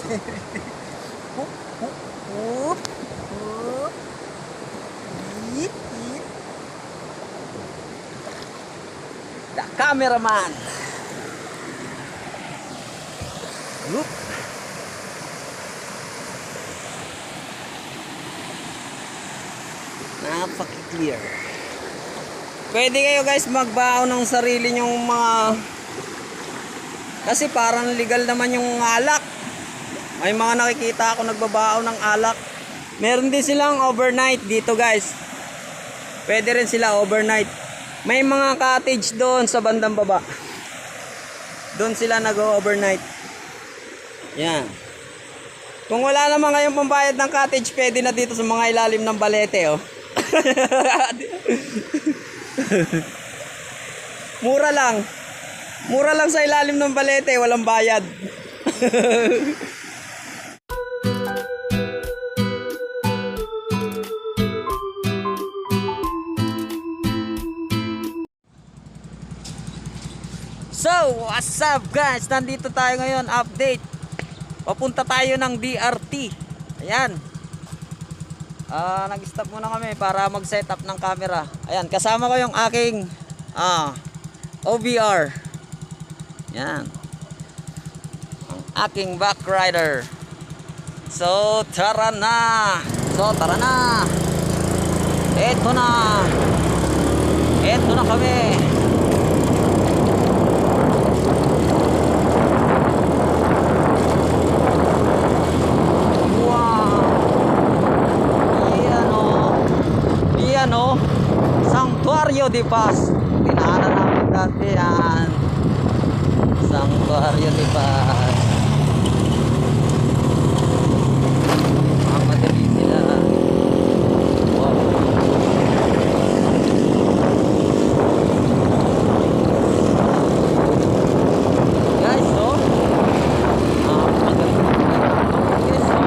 Hup, hup, hup, hup. Hit, hit. The cameraman. Hup. Napaka-clear. Pwede kayo guys magbaon ng sarili nyong mga, kasi parang legal naman yung alak. May mga nakikita ako nagbabaon ng alak. Meron din silang overnight dito guys. Pwede rin sila overnight. May mga cottage doon sa bandang baba. Doon sila nag-overnight. Yan. Kung wala naman kayong pambayad ng cottage, pwede na dito sa mga ilalim ng balete, oh. Mura lang. Mura lang sa ilalim ng balete, walang bayad. So, what's up guys? Nandito tayo ngayon, update. Papunta tayo ng DRT. Ayan. Nag-stop muna kami para mag-set up ng camera. Ayan, kasama ko yung aking OBR. Ayan. Ang aking back rider. So, tara na. Eto na. Eto na kami. Santuario de Paz. Dinaanan namin dati yan. Santuario de Paz. Mamadali sila. Wow. Guys, so mamadali sila. Okay, so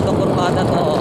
kurbada to.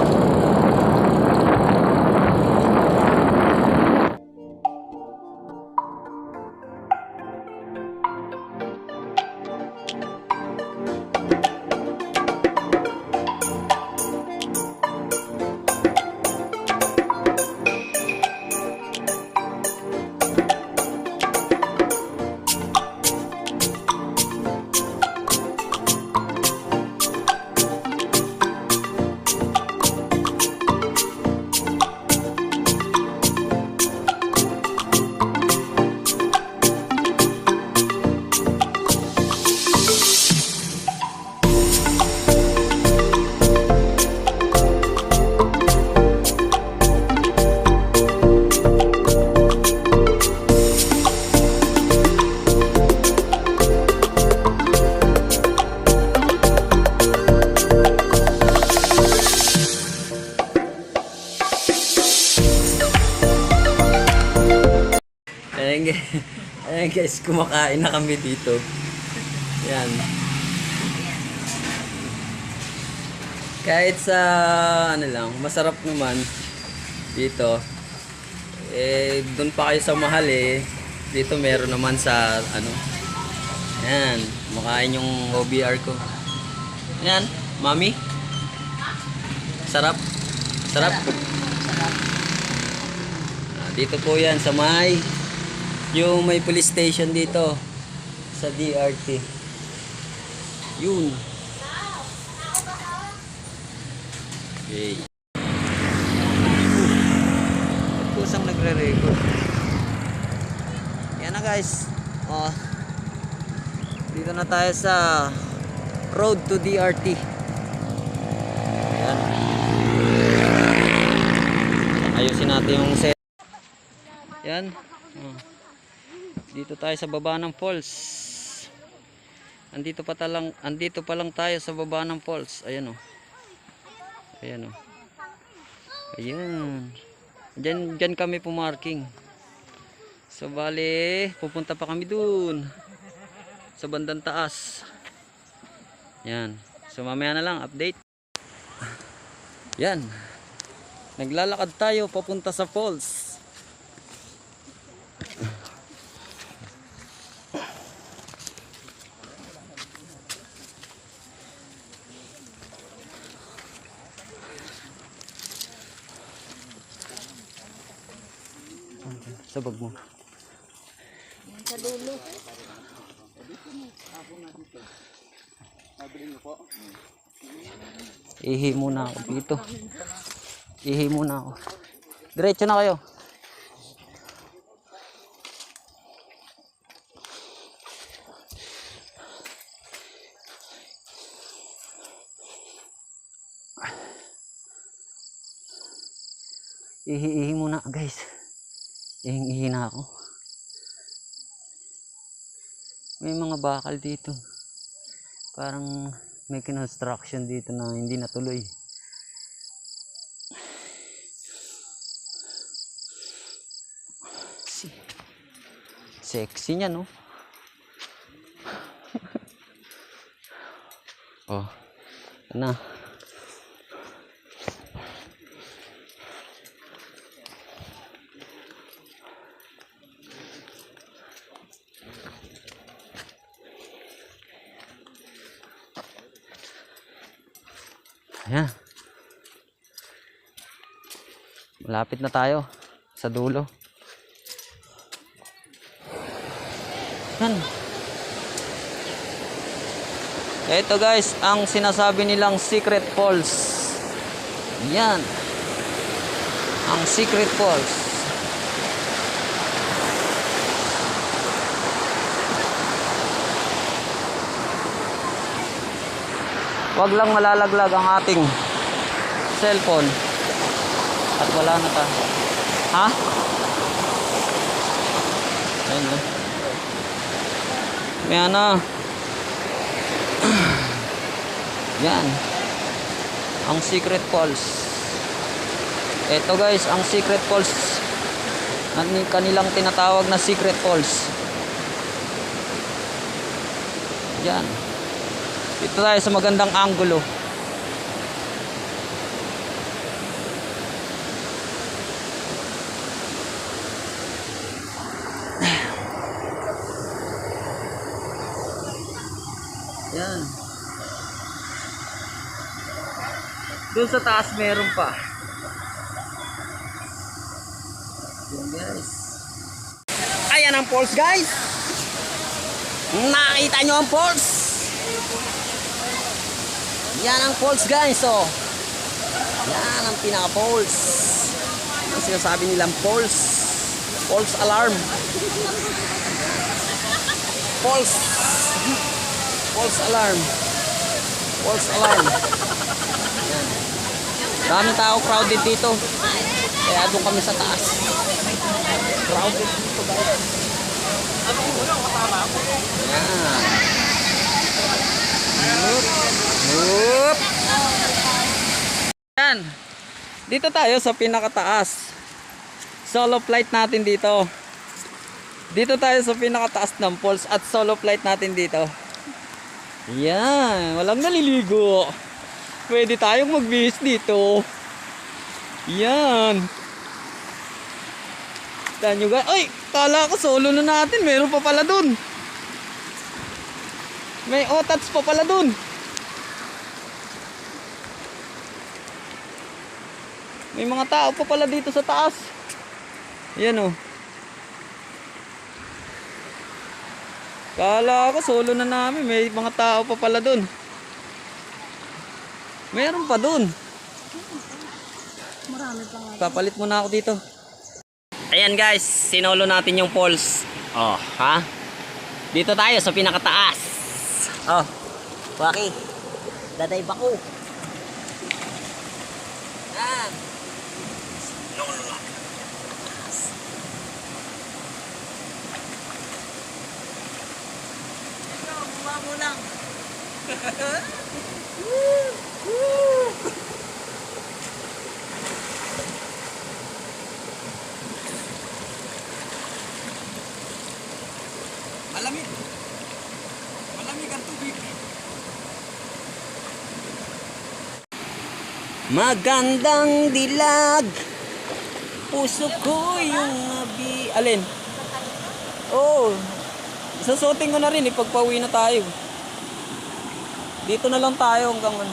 Ayan guys, kumakain na kami dito. Yan. Kahit sa ano lang, masarap naman dito. Doon pa kayo sa mahal dito meron naman sa ano. Yan, kumakain yung OBR ko. Yan, mami. Sarap. Sarap. Dito po yan sa yung may police station dito sa DRT. Yun. Okay. Kusang nagre-record. Yan na guys. Dito na tayo sa road to DRT. Ayan. Ayusin natin yung set. Yan. Dito tayo sa baba ng falls. Andito pa lang tayo sa baba ng falls. Ayan oh. Ayan oh. Ayan. Diyan kami pumarking. So bale, pupunta pa kami dun. sa bandang taas. Yan. So mamaya na lang update. Yan. Naglalakad tayo papunta sa falls. Sa bag mo. Sa dulo. Ihi muna ako dito. Ihi muna ako. Diretso na kayo. Ihi muna guys. Ihi na ako. May mga bakal dito. Parang may construction dito na hindi natuloy. Sexy niya, no? Oh, na. Ayan. Malapit na tayo sa dulo. Yan. Ito guys, ang sinasabi nilang secret falls. Yan. Ang secret falls. Wag lang malalaglag ang ating cellphone. At wala na ta. Ha? Ayun na. May ano. Yan. Ang secret falls. Ito guys, ang secret falls. Kanilang tinatawag na secret falls. Yan. Dito tayo sa magandang anggulo. Yan. Doon sa taas meron pa. Yan guys. Ayan ang falls guys. Nakita nyo ang falls. Yan ang falls guys. Oh. Yan ang pinaka falls. Ang sinasabi nilang falls. False alarm. False. False alarm. False alarm. Yan. Daming tao, crowded dito. Kaya doon kami sa taas. Crowded dito guys. Yan. Whoop. Yan. Dito tayo sa pinakataas. Solo flight natin dito. Dito tayo sa pinakataas ng falls at solo flight natin dito. Yan, walang naliligo. Pwede tayong magbihis dito. Yan. Tignan nyo guys. Ay, kala ko solo na natin. Meron pa pala dun. May otats pa pala dun. May mga tao pa pala dito sa taas. Yan oh. Kala ko solo na namin. May mga tao pa pala dun. Meron pa dun. Marami pa nga. Papalit muna ako dito. Ayan guys, sinolo natin yung falls. Oh, ha? Dito tayo sa pinakataas. Oh, Waki. Dadayba ko. Yan. Bumaba mo lang. Malamig. Magandang dilag. Puso ko yung nabi... Alin? Oo. Susutin ko na rin. Pagpauwi na tayo. Dito na lang tayo hanggang ano.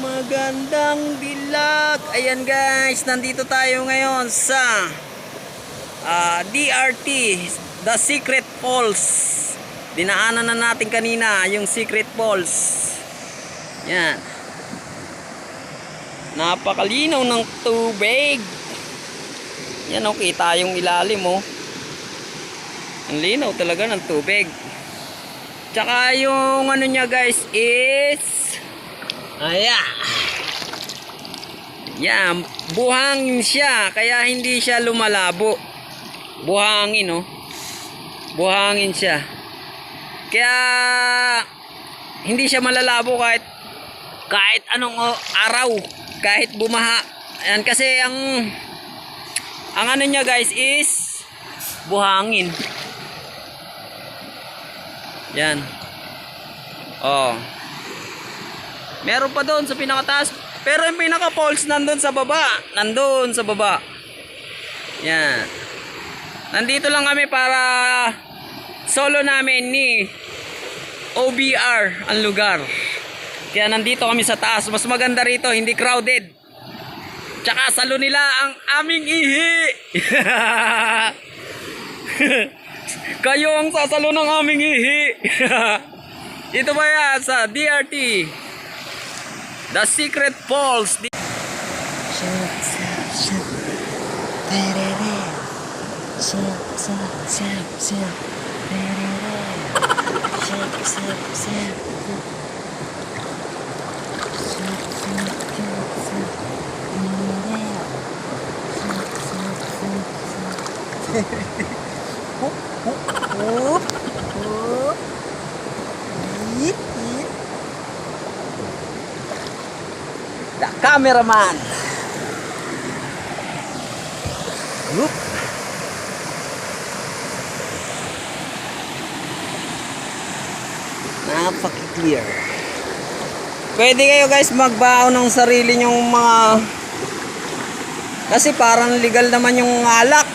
Magandang dilag. Ayan guys. Nandito tayo ngayon sa DRT. The Secret Falls. Dinaanan na natin kanina yung Secret Falls. Yan. Napakalinaw ng tubig. Yan o, kita yung ilalim o. Ang linaw talaga ng tubig. Tsaka yung ano niya guys is ayan. Yan, buhangin siya kaya hindi siya lumalabo. Buhangin o. Buhangin siya. Kaya hindi siya malalabo kahit anong araw, kahit bumaha. Ayan kasi ang ano niya guys is buhangin. Yan. Oh. Meron pa doon sa pinakataas, pero yung pinaka falls nandun sa baba. Nandun sa baba. Yan. Nandito lang kami para solo namin ni OBR ang lugar. Kaya nandito kami sa taas. Mas maganda rito, hindi crowded. Tsaka salo nila ang aming ihi. Kayo ang sasalo ng aming ihi. Ito ba yan sa DRT The Secret Falls. The cameraman. Whoop. Napaka-clear. Pwede kayo guys magbaon ng sarili nyong mga, kasi parang legal naman yung alak.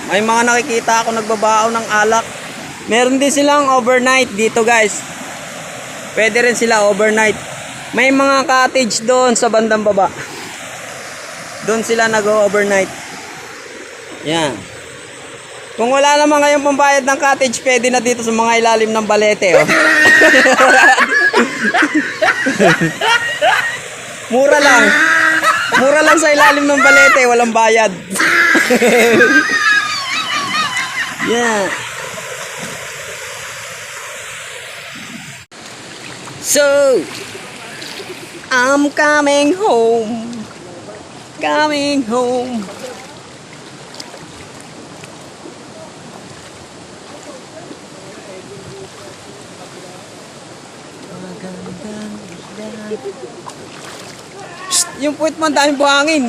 May mga nakikita ako nagbabaon ng alak. Meron din silang overnight dito guys. Pwede rin sila overnight. May mga cottage doon sa bandang baba. Doon sila nag-overnight. Yan. Kung wala naman kayong pambayad ng cottage, pwede na dito sa mga ilalim ng balete. Oh. Mura lang. Mura lang sa ilalim ng balete, walang bayad. Yeah. So, I'm coming home. Coming home. Shh, yung puwit mo, ang daming buhangin.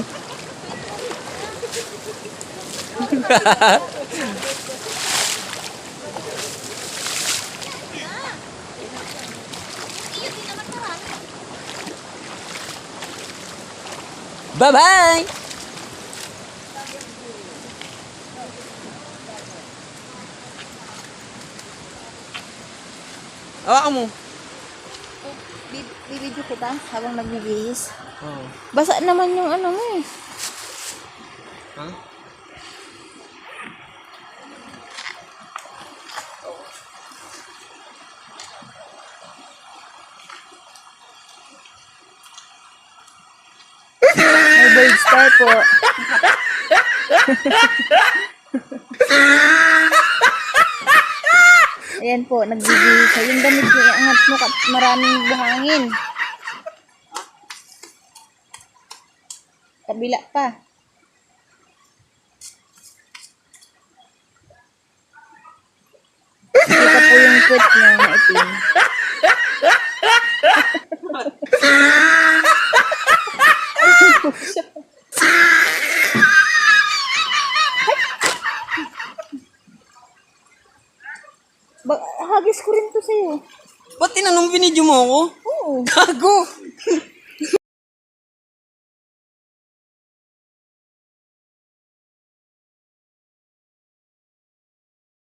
Bye-bye! Hawakan mo. Bibidyo kita habang nagbibihis. Oh. Basa naman yung ano mo eh. Huh? May bird star po. Ayan po, nagbibihis. Yung damit mo, iangat mo at maraming buhangin. Kabila pa. Kita po yung puwet niya na itim. Hagis ko rin to sa'yo. Ba't tinanong binidyo mo ako? Oo. Gago!